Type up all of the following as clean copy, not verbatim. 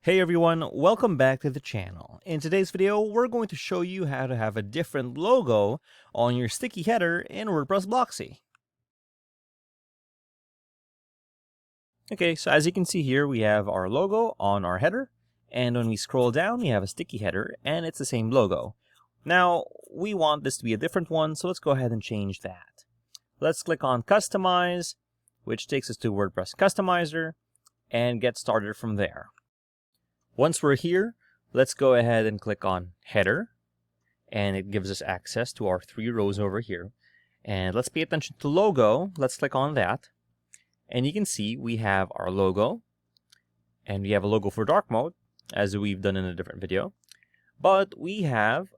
Hey everyone, welcome back to the channel. In today's video, we're going to show you how to have a different logo on your sticky header in WordPress Blocksy. Okay, so as you can see here, we have our logo on our header, and when we scroll down, we have a sticky header, and it's the same logo. Now, we want this to be a different one, so let's go ahead and change that. Let's click on Customize, which takes us to WordPress Customizer, and get started from there. Once we're here, let's go ahead and click on Header, and it gives us access to our 3 rows over here. And let's pay attention to Logo. Let's click on that, and you can see we have our logo, and we have a logo for dark mode, as we've done in a different video. But we have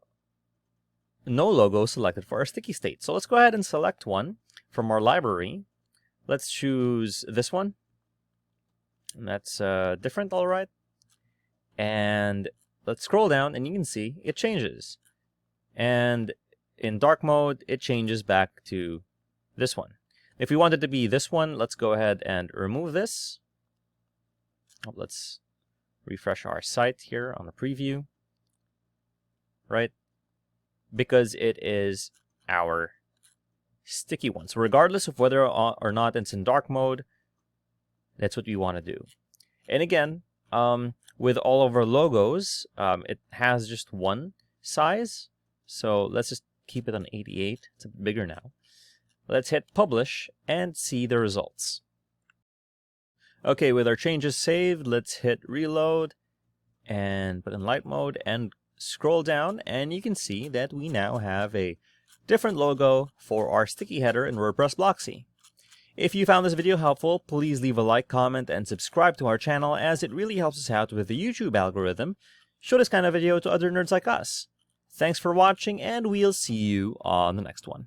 no logo selected for our sticky state. So let's go ahead and select one from our library. Let's choose this one, and that's different, all right. And let's scroll down, and you can see it changes. And in dark mode, it changes back to this one. If we want it to be this one, let's go ahead and remove this. Let's refresh our site here on the preview, right? Because it is our sticky one. So regardless of whether or not it's in dark mode, that's what we want to do. And again, with all of our logos, it has just one size. So let's just keep it on 88. It's a bit bigger now. Let's hit publish and see the results. Okay, with our changes saved, let's hit reload and put in light mode and scroll down, and you can see that we now have a different logo for our sticky header in WordPress Blocksy. If you found this video helpful, please leave a like, comment, and subscribe to our channel, as it really helps us out with the YouTube algorithm. Show this kind of video to other nerds like us. Thanks for watching, and we'll see you on the next one.